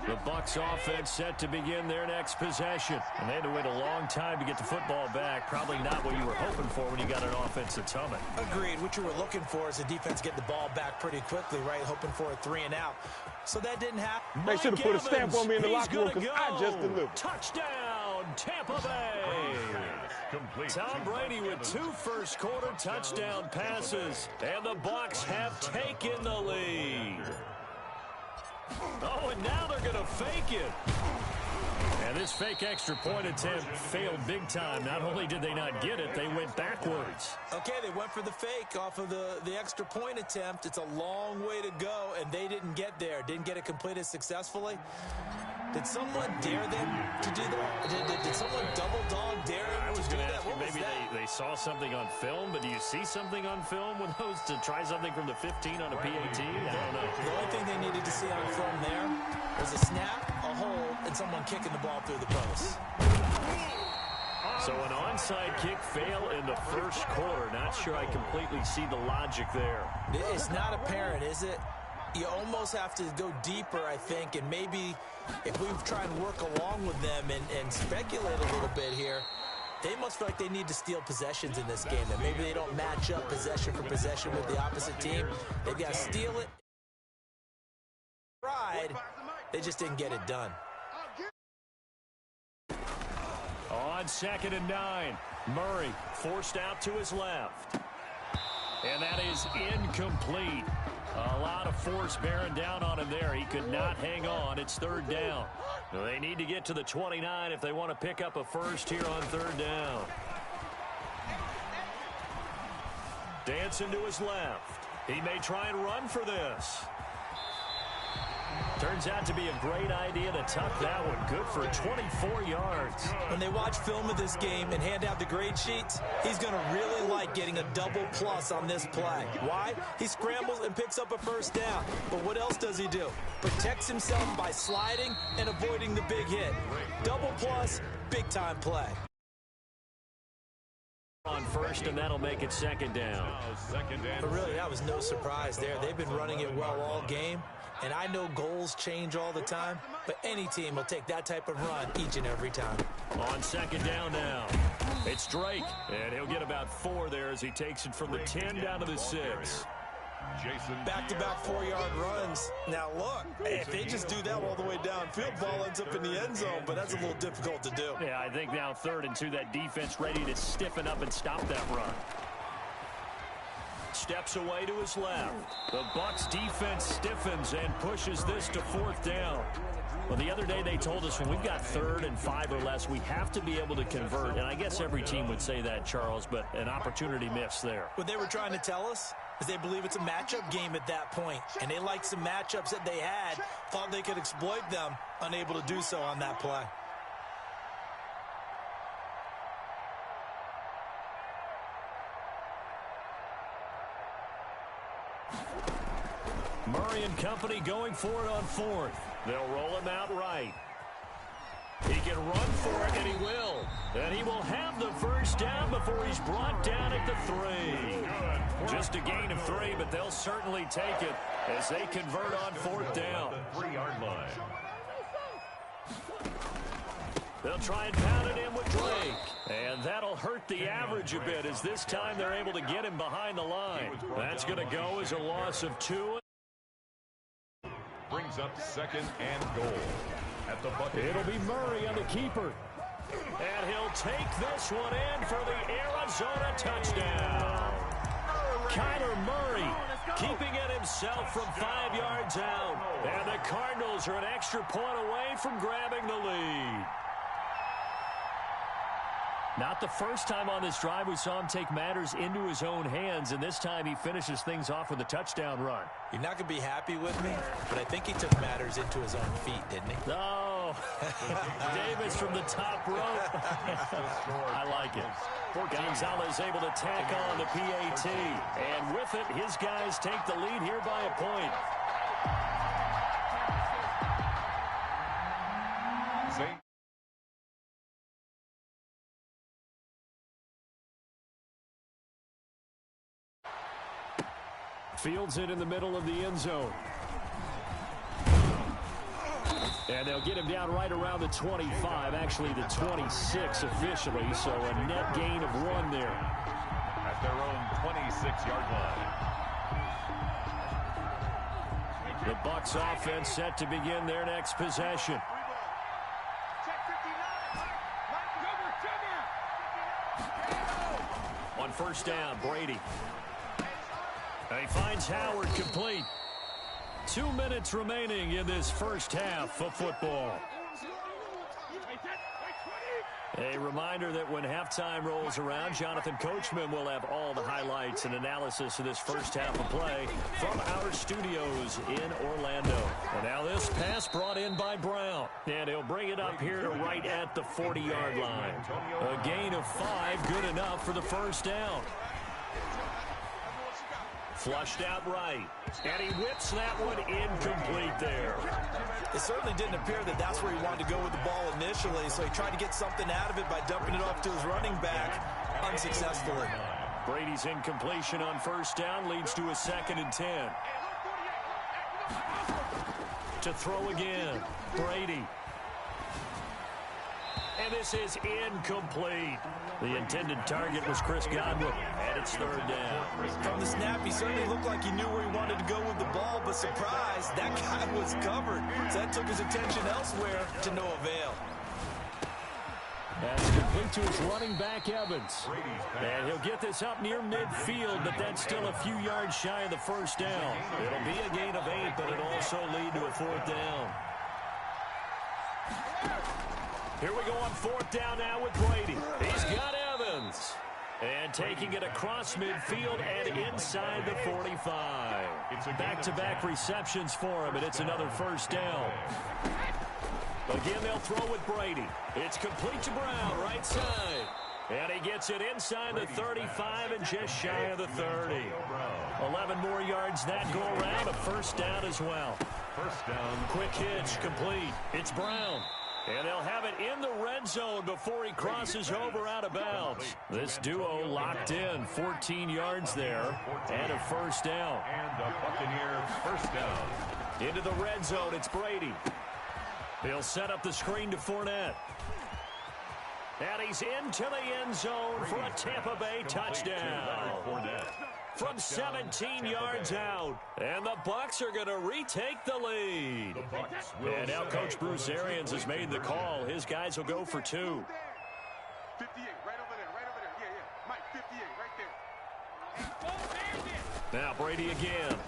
The Bucs offense set to begin their next possession. And they had to wait a long time to get the football back. Probably not what you were hoping for when you got an offense that's humming. Agreed. What you were looking for is the defense get the ball back pretty quickly, right? Hoping for a 3-and-out. So that didn't happen. They should have put a stamp on me in the locker room because I just delivered. Touchdown, Tampa Bay. Tom Brady with 2 first-quarter touchdown passes. And the Bucs have taken the lead. Oh, and now they're going to fake it. And this fake extra point attempt failed big time. Not only did they not get it, they went backwards. Okay, they went for the fake off of the extra point attempt. It's a long way to go, and they didn't get there. Didn't get it completed successfully. Did someone dare them to do that? Did someone double-dog dare them to do that? What was maybe that? they saw something on film, but do you see something on film with those to try something from the 15 on a PAT? I don't know. The only thing they needed to see on film there was a snap, a hold, and someone kicking the ball through the post. So an onside kick fail in the first quarter. Not sure I completely see the logic there. It's not apparent, is it? You almost have to go deeper, I think, and maybe if we try and work along with them and speculate a little bit here, they must feel like they need to steal possessions in this game, and maybe they don't match up possession for possession with the opposite team. They've got to steal it. They just didn't get it done. On 2nd and 9, Murray forced out to his left. And that is incomplete. A lot of force bearing down on him there. He could not hang on. It's 3rd down. They need to get to the 29 if they want to pick up a first here on 3rd down. Dancing to his left. He may try and run for this. Turns out to be a great idea to tuck that one. Good for 24 yards. When they watch film of this game and hand out the grade sheets, he's going to really like getting a double plus on this play. Why? He scrambles and picks up a first down. But what else does he do? Protects himself by sliding and avoiding the big hit. Double plus, big-time play. On first, and that'll make it 2nd down. But really, that was no surprise there. They've been running it well all game. And I know goals change all the time, but any team will take that type of run each and every time. On 2nd down now, it's Drake, and he'll get about 4 there as he takes it from the 10 down to the 6. Back-to-back 4-yard runs. Now, look, if they just do that all the way downfield, ball ends up in the end zone, but that's a little difficult to do. Yeah, I think now 3rd and 2, that defense ready to stiffen up and stop that run. Steps away to his left. The Bucs defense stiffens and pushes this to 4th down. Well, the other day they told us when we've got 3rd and 5 or less, we have to be able to convert. And I guess every team would say that, Charles, but an opportunity missed there. What they were trying to tell us is they believe it's a matchup game at that point. And they liked some matchups that they had, thought they could exploit them, unable to do so on that play. Murray and company going for it on 4th. They'll roll him out right. He can run for it, and he will. And he will have the first down before he's brought down at the 3. Just a gain of 3, but they'll certainly take it as they convert on 4th down. 3-yard line. They'll try and pound it in with Drake. And that'll hurt the average a bit as this time they're able to get him behind the line. That's going to go as a loss of 2. Brings up 2nd and goal at the bucket. It'll be Murray on the keeper. And he'll take this one in for the Arizona touchdown. Kyler Murray keeping it himself from 5 yards out. And the Cardinals are an extra point away from grabbing the lead. Not the first time on this drive we saw him take matters into his own hands, and this time he finishes things off with a touchdown run. You're not going to be happy with me, but I think he took matters into his own feet, didn't he? Oh, Davis from the top rope. I like it. Gonzalez able to tack on the PAT, and with it, his guys take the lead here by a point. Fields it in the middle of the end zone. And they'll get him down right around the 25, actually the 26 officially, so a net gain of 1 there. At their own 26-yard line. The Bucs offense set to begin their next possession. On first down, Brady. And he finds Howard complete. 2 minutes remaining in this first half of football. A reminder that when halftime rolls around, Jonathan Coachman will have all the highlights and analysis of this first half of play from our studios in Orlando. And now this pass brought in by Brown. And he'll bring it up here to right at the 40-yard line. A gain of 5, good enough for the first down. Flushed out right. And he whips that one incomplete there. It certainly didn't appear that that's where he wanted to go with the ball initially, so he tried to get something out of it by dumping it off to his running back unsuccessfully. Brady's incompletion on first down leads to a 2nd and 10. To throw again, Brady. And this is incomplete. The intended target was Chris Godwin, and it's 3rd down. From the snap, he certainly looked like he knew where he wanted to go with the ball, but surprise, that guy was covered. So that took his attention elsewhere to no avail. That's complete to his running back, Evans. And he'll get this up near midfield, but that's still a few yards shy of the first down. It'll be a gain of 8, but it'll also lead to a 4th down. Here we go on 4th down now with Brady. He's got Evans. And taking it across midfield and inside the 45. Back-to-back receptions for him, and it's another first down. Again, they'll throw with Brady. It's complete to Brown, right side. And he gets it inside the 35 and just shy of the 30. 11 more yards that go around, a first down as well. First down. Quick hitch, complete. It's Brown. And they'll have it in the red zone before he crosses over out of bounds. This duo locked in, 14 yards there, and a first down. And the Buccaneers first down. Into the red zone, it's Brady. He'll set up the screen to Fournette. And he's into the end zone for a Tampa Bay touchdown. From 17 yards out. And the Bucs are going to retake the lead. And now Coach Bruce Arians has made the call. His guys will go for 2. 58, right over there. Yeah. Mike, 58, right there. Now Brady again.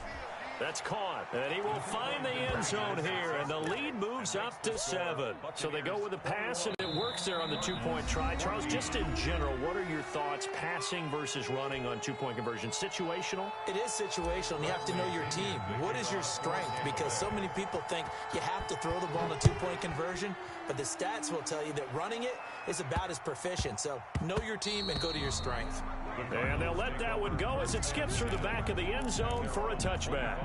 That's caught. And he will find the end zone here. And the lead moves up to 7. So they go with a pass, and it works there on the 2-point try. Charles, just in general, what are your thoughts, passing versus running on 2-point conversion? Situational? It is situational, and you have to know your team. What is your strength? Because so many people think you have to throw the ball in a 2-point conversion, but the stats will tell you that running it is about as proficient. So know your team and go to your strength. And they'll let that one go as it skips through the back of the end zone for a touchback.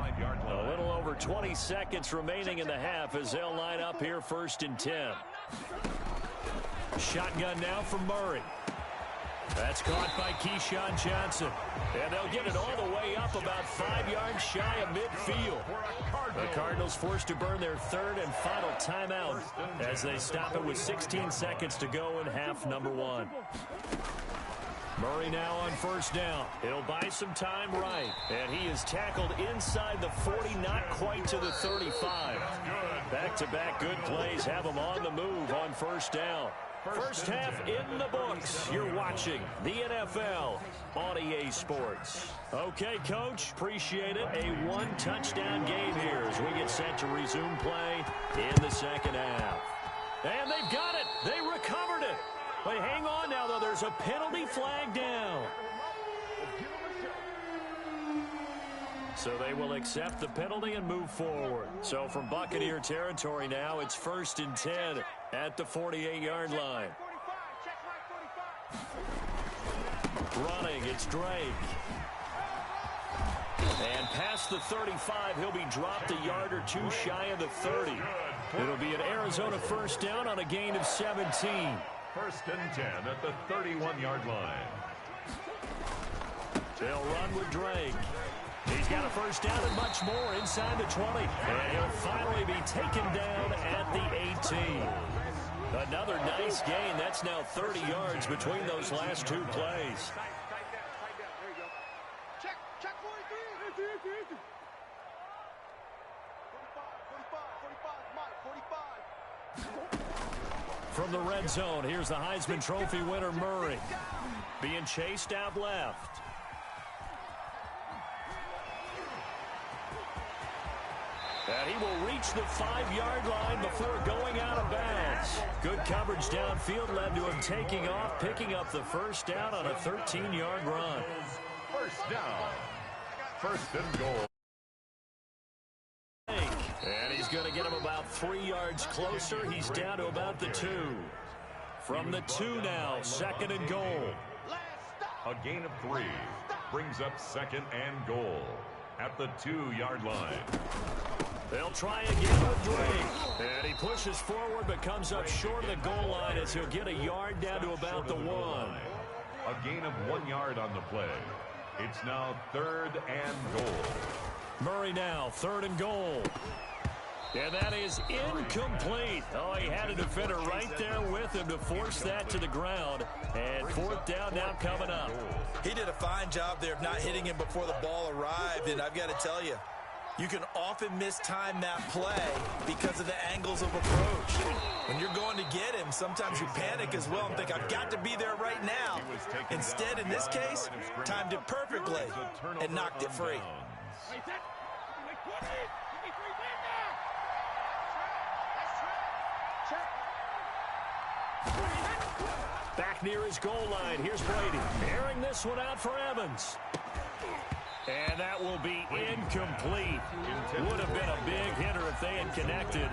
A little over 20 seconds remaining in the half as they'll line up here 1st and 10. Shotgun now from Murray. That's caught by Keyshawn Johnson. And they'll get it all the way up about 5 yards shy of midfield. The Cardinals forced to burn their 3rd and final timeout as they stop it with 16 seconds to go in half number 1. Murray now on first down. He'll buy some time right. And he is tackled inside the 40, not quite to the 35. Back-to-back good plays have him on the move on first down. First half in the books. You're watching the NFL on EA Sports. Okay, Coach, appreciate it. A 1-touchdown game here as we get set to resume play in the second half. And they've got it. They recovered it. But hang on now, though. There's a penalty flag down. So they will accept the penalty and move forward. So from Buccaneer territory now, it's 1st and 10 at the 48-yard line. Running, it's Drake. And past the 35, he'll be dropped a yard or 2 shy of the 30. It'll be an Arizona first down on a gain of 17. 1st and 10 at the 31-yard line. They'll run with Drake. He's got a first down and much more inside the 20. And he'll finally be taken down at the 18. Another nice gain. That's now 30 yards between those last two plays. There you go. Check 43. 45. From the red zone, here's the Heisman Trophy winner, Murray. Being chased out left. And he will reach the 5-yard line before going out of bounds. Good coverage downfield led to him taking off, picking up the first down on a 13-yard run. First down. First and goal. And he's going to get him about 3 yards closer. He's down to about the 2. From the 2 now, second and goal. A gain of 3 brings up second and goal at the 2-yard line. They'll try again with Drake. And he pushes forward but comes up short of the goal line as he'll get a yard down to about the 1. A gain of 1 yard on the play. It's now third and goal. Murray now, third and goal. And that is incomplete. Oh, he had a defender right there with him to force that to the ground. And fourth down now coming up. He did a fine job there of not hitting him before the ball arrived. And I've got to tell you, you can often mistime that play because of the angles of approach. When you're going to get him, sometimes you panic as well and think, I've got to be there right now. Instead, in this case, timed it perfectly and knocked it free. Back near his goal line. Here's Brady. Airing this one out for Evans. And that will be incomplete. Would have been a big hitter if they had connected.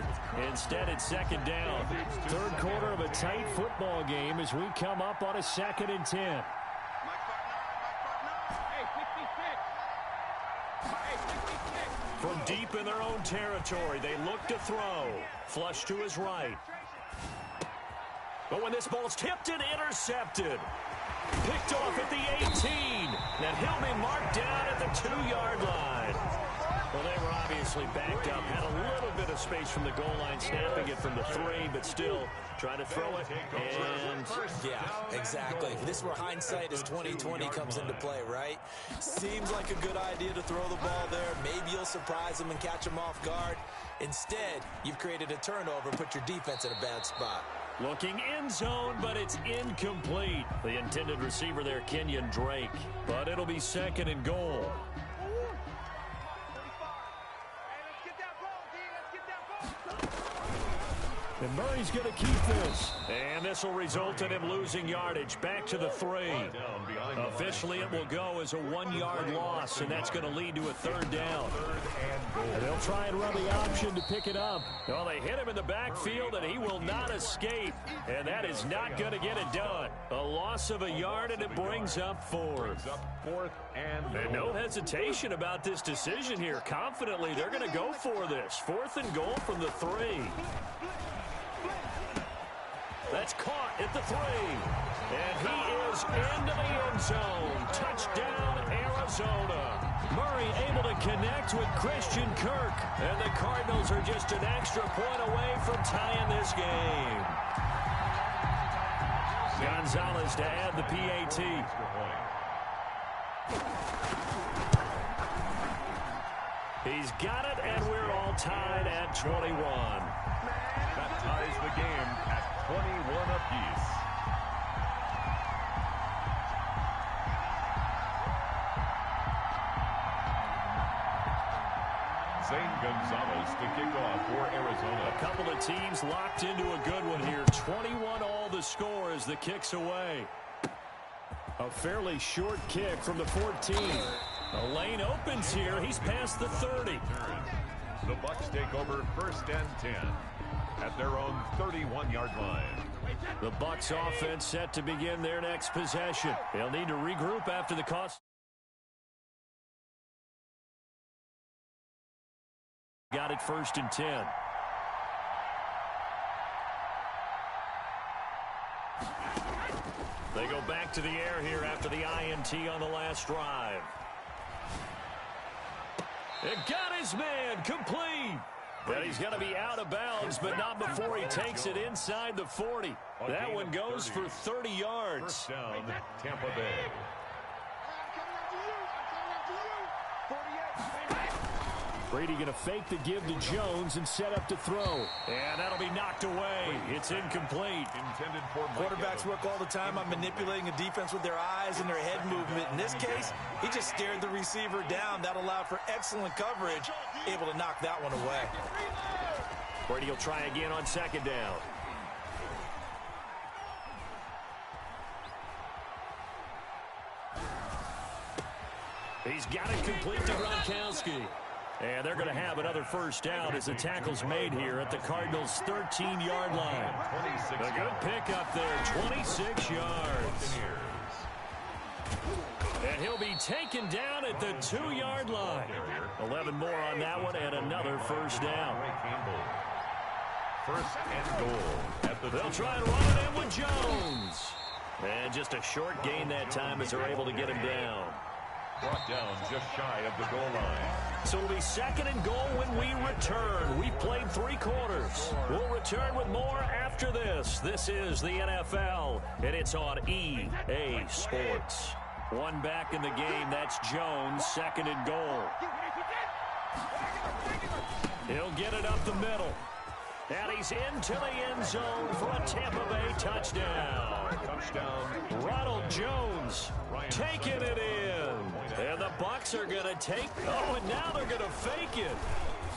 Instead, it's second down. Third quarter of a tight football game as we come up on a 2nd and 10. From deep in their own territory, they look to throw. Flush to his right. But when this ball's tipped and intercepted. Picked off at the 18. And he'll be marked down at the 2-yard line. Well, they were obviously backed up. Had a little bit of space from the goal line, snapping it from the 3, but still trying to throw it. And yeah, exactly. This is where hindsight is 20/20 comes into play, right? Seems like a good idea to throw the ball there. Maybe you'll surprise them and catch them off guard. Instead, you've created a turnover and put your defense in a bad spot. Looking in zone, but it's incomplete. The intended receiver there, Kenyon Drake. But it'll be second and goal. And Murray's going to keep this. And this will result in him losing yardage. Back to the 3. Officially, it will go as a 1-yard loss, and that's going to lead to a third down. And they'll try and run the option to pick it up. Well, they hit him in the backfield, and he will not escape. And that is not going to get it done. A loss of a yard, and it brings up 4. And no hesitation about this decision here. Confidently, they're going to go for this. 4th and goal from the 3. That's caught at the 3. And he is into the end zone. Touchdown, Arizona. Murray able to connect with Christian Kirk. And the Cardinals are just an extra point away from tying this game. Gonzalez to add the PAT. He's got it, and we're all tied at 21. That ties the game at 21 apiece. Zane Gonzalez to kick off for Arizona. A couple of teams locked into a good one here. 21 all the score as the kick's away. A fairly short kick from the 14. The lane opens here. He's past the 30. The Bucs take over 1st and 10 at their own 31-yard line. The Bucs offense set to begin their next possession. They'll need to regroup after the cost. Got it 1st and 10. They go back to the air here after the INT on the last drive. It got his man complete. And he's going to be out of bounds, but not before he takes it inside the 40. That one goes for 30 yards. First down, Tampa Bay. Brady going to fake the give to Jones and set up to throw. And that'll be knocked away. It's incomplete. Intended for Quarterbacks work all the time on manipulating a defense with their eyes and their head movement. In this case, he just stared the receiver down. That allowed for excellent coverage, able to knock that one away. Brady will try again on second down. He's got it complete to Gronkowski. And they're going to have another first down as the tackle's made here at the Cardinals' 13-yard line. A good pickup there, 26 yards. And he'll be taken down at the 2-yard line. 11 more on that one and another first down. First and goal at the They'll try and run it in with Jones. And just a short gain that time as they're able to get him down. Brought down just shy of the goal line. So it'll be second and goal when we return. We've played 3 quarters. We'll return with more after this. This is the NFL, and it's on EA Sports. One back in the game. That's Jones, second and goal. He'll get it up the middle. And he's into the end zone for a Tampa Bay touchdown. Ronald Jones taking it in. And the Bucs are going to take... Oh, and now they're going to fake it.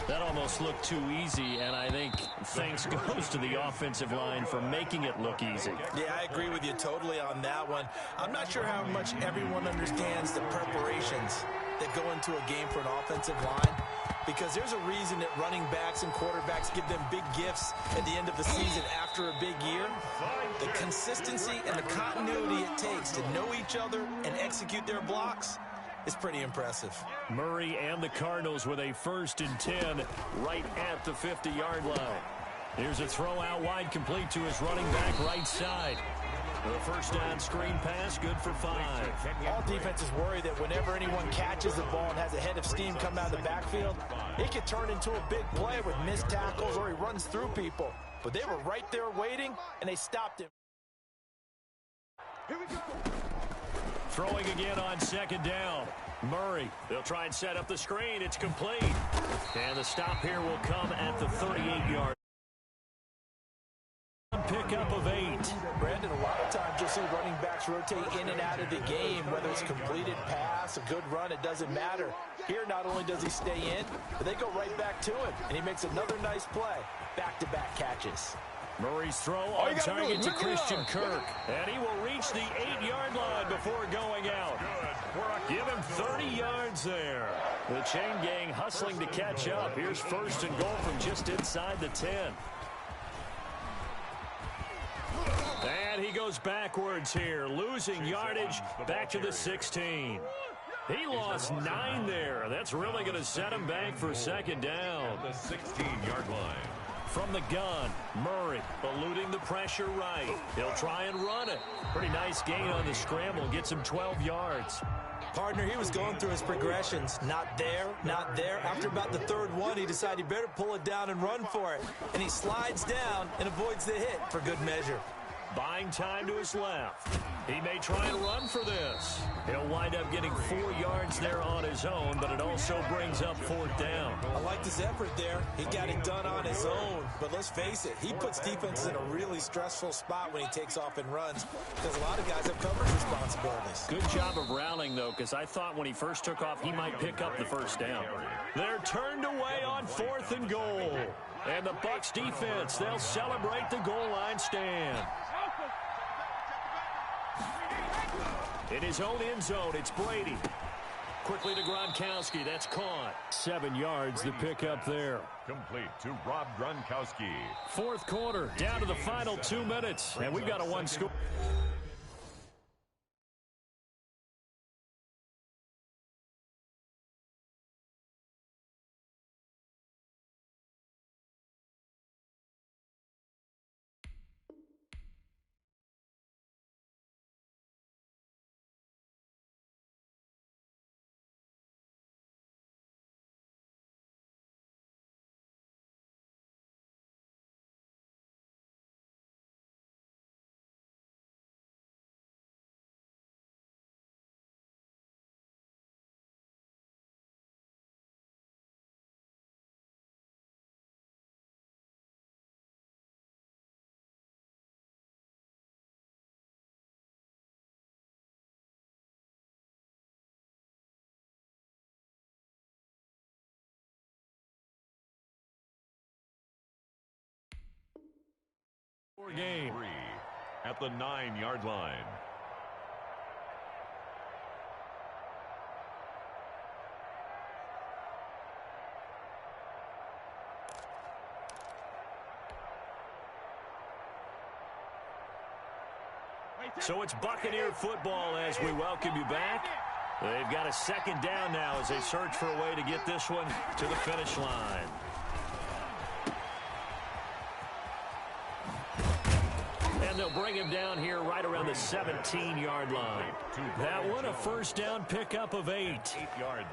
That almost looked too easy, and I think thanks goes to the offensive line for making it look easy. Yeah, I agree with you totally on that one. I'm not sure how much everyone understands the preparations that go into a game for an offensive line, because there's a reason that running backs and quarterbacks give them big gifts at the end of the season after a big year. The consistency and the continuity it takes to know each other and execute their blocks is pretty impressive. Murray and the Cardinals with a 1st and 10 right at the 50-yard line. Here's a throw out wide complete to his running back right side. The first down screen pass, good for 5. All defenses worry that whenever anyone catches the ball and has a head of steam come out of the backfield, it could turn into a big play with missed tackles or he runs through people. But they were right there waiting, and they stopped him. Here we go. Throwing again on second down. Murray, they'll try and set up the screen. It's complete. And the stop here will come at the 38-yard. Pickup of 8. Brandon, a lot of times you'll see running backs rotate in and out of the game, whether it's completed pass, a good run, it doesn't matter. Here, not only does he stay in, but they go right back to him, and he makes another nice play. Back-to-back catches. Murray's throw on target to Christian Kirk. And he will reach the 8-yard line before going out. Give him 30 yards there. The chain gang hustling to catch up. Here's 1st and goal from just inside the 10. And he goes backwards here, losing yardage back to the 16. He lost 9 there. That's really going to set him back for second down. The 16-yard line. From the gun, Murray eluding the pressure right. He'll try and run it. Pretty nice gain on the scramble. Gets him 12 yards. Partner, he was going through his progressions. Not there, not there. After about the 3rd one, he decided he better pull it down and run for it. And he slides down and avoids the hit for good measure. Buying time to his left. He may try and run for this. He'll wind up getting 4 yards there on his own, but it also brings up 4th down. I liked his effort there. He got it done on his own. But let's face it, he puts defenses in a really stressful spot when he takes off and runs, because a lot of guys have coverage responsibilities. Good job of rallying, though, because I thought when he first took off, he might pick up the first down. They're turned away on 4th and goal. And the Bucs defense, they'll celebrate the goal line stand. In his own end zone, it's Brady. Quickly to Gronkowski. That's caught. 7 yards, the pickup there. Complete to Rob Gronkowski. 4th quarter, down to the final 2 minutes. And we've got a 1-score. Game. 3 at the 9-yard line. So it's Buccaneer football as we welcome you back. They've got a second down now as they search for a way to get this one to the finish line. And they'll bring him down here right around the 17-yard line. That one a first down pickup of 8.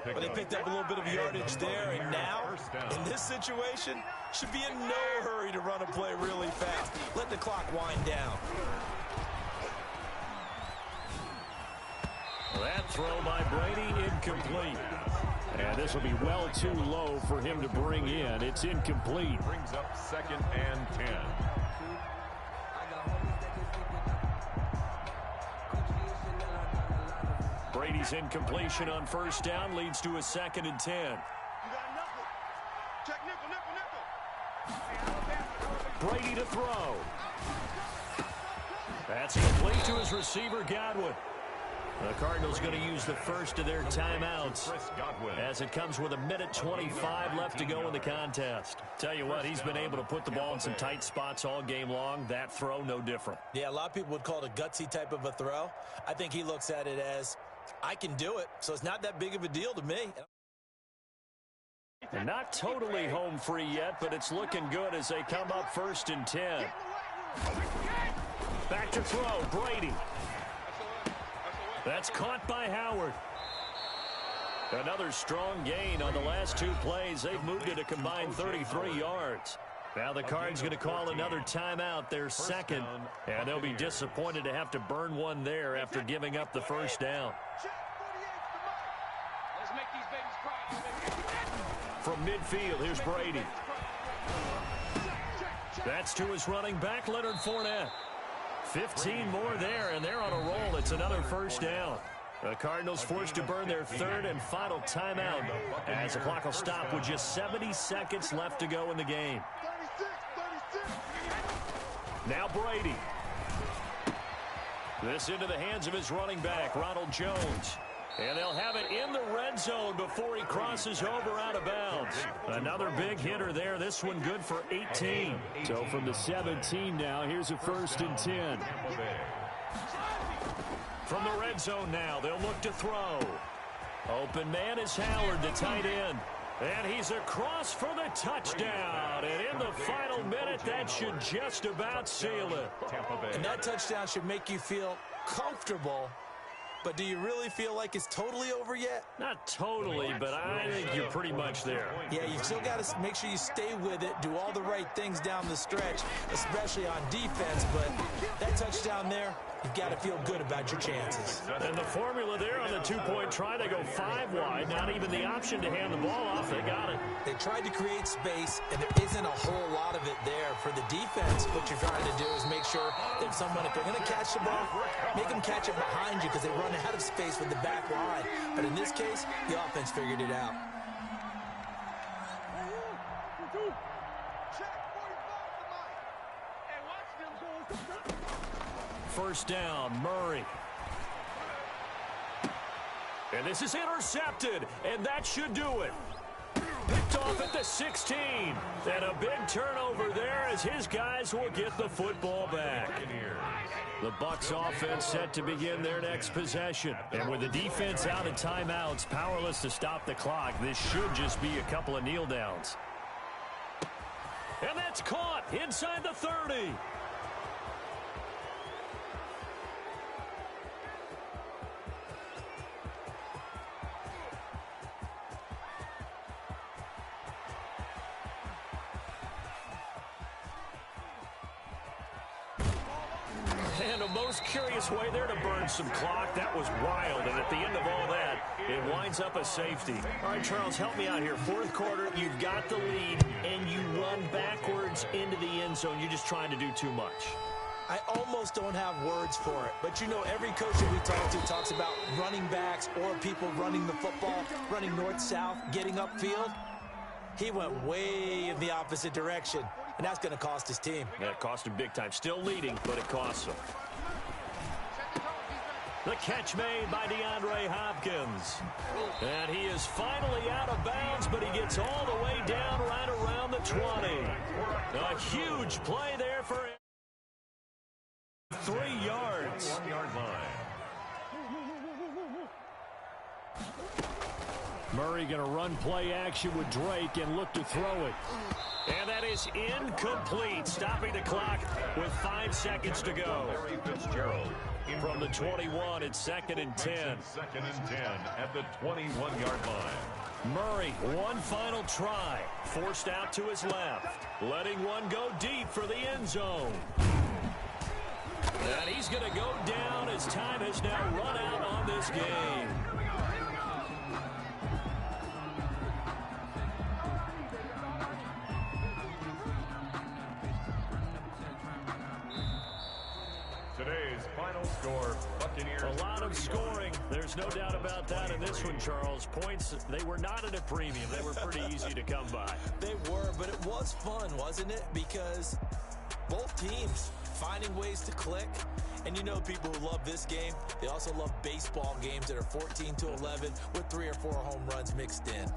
But they picked up a little bit of yardage there, and now, in this situation, should be in no hurry to run a play really fast. Let the clock wind down. That throw by Brady incomplete. And this will be well too low for him to bring in. It's incomplete. Brings up 2nd and 10. Brady's incompletion on first down leads to a 2nd and 10. You got nickel. Check nickel. Brady to throw. That's complete to his receiver, Godwin. The Cardinals going to use the first of their timeouts as it comes with 1:25 left to go in the contest. Tell you what, he's been able to put the ball in some tight spots all game long. That throw, no different. Yeah, a lot of people would call it a gutsy type of a throw. I think he looks at it as, I can do it, so it's not that big of a deal to me. And not totally home free yet, but it's looking good as they come up 1st and 10. Back to throw, Brady. That's caught by Howard. Another strong gain on the last 2 plays. They've moved it a combined 33 yards. Now the Cards going to call another timeout, their second, and they'll be disappointed to have to burn one there after giving up the first down. From midfield, here's Brady. That's to his running back, Leonard Fournette. 15 more there, and they're on a roll. It's another first down. The Cardinals forced to burn their 3rd and final timeout as the clock will stop with just 70 seconds left to go in the game. Now Brady. This into the hands of his running back, Ronald Jones. And they'll have it in the red zone before he crosses over out of bounds. Another big hitter there. This one good for 18. So from the 17 now, here's a 1st and 10. From the red zone now, they'll look to throw. Open man is Howard, the tight end. And he's across for the touchdown. And in the final minute, that should just about seal it. And that touchdown should make you feel comfortable. But do you really feel like it's totally over yet? Not totally, but I think you're pretty much there. Yeah, you still got to make sure you stay with it, do all the right things down the stretch, especially on defense. But that touchdown there, you've got to feel good about your chances. And the formula there on the 2-point try, they go 5 wide. Not even the option to hand the ball off. They got it. They tried to create space, and there isn't a whole lot of it there. For the defense, what you're trying to do is make sure that someone, if they're going to catch the ball, make them catch it behind you because they run out of space with the back line. But in this case, the offense figured it out. First down, Murray. And this is intercepted, and that should do it. Picked off at the 16. And a big turnover there as his guys will get the football back. The Bucs offense set to begin their next possession. And with the defense out of timeouts, powerless to stop the clock, this should just be a couple of kneel downs. And that's caught inside the 30. And a most curious way there to burn some clock. That was wild. And at the end of all that, it winds up a safety. All right, Charles, help me out here. 4th quarter, you've got the lead, and you run backwards into the end zone. You're just trying to do too much. I almost don't have words for it. But, you know, every coach that we talk to talks about running backs or people running the football, running north-south, getting upfield. He went way in the opposite direction. and that's going to cost his team. Yeah, it cost him big time. Still leading, but it costs him. The catch made by DeAndre Hopkins. And he is finally out of bounds, but he gets all the way down right around the 20. A huge play there for 3 yards. 1 yard line. Murray going to run play action with Drake and look to throw it. And that is incomplete, stopping the clock with 5 seconds to go. Larry Fitzgerald. From the 21, it's 2nd and 10. 2nd and 10 at the 21-yard line. Murray, one final try, forced out to his left, letting one go deep for the end zone. And he's going to go down as time has now run out on this game. Today's final score, Buccaneers. A lot of scoring. There's no doubt about that in this one, Charles. Points, they were not at a premium. They were pretty easy to come by. They were, but it was fun, wasn't it? Because both teams finding ways to click. And you know people who love this game, they also love baseball games that are 14-11 with 3 or 4 home runs mixed in.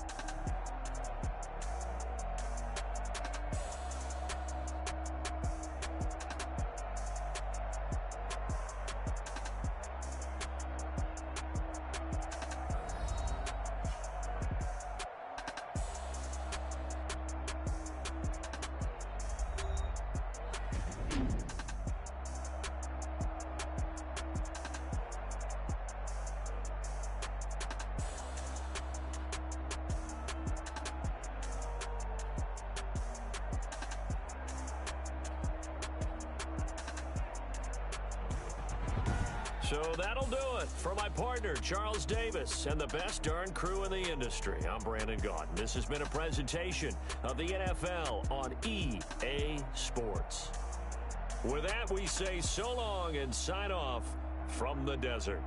So that'll do it for my partner, Charles Davis, and the best darn crew in the industry. I'm Brandon Gaudin. This has been a presentation of the NFL on EA Sports. With that, we say so long and sign off from the desert.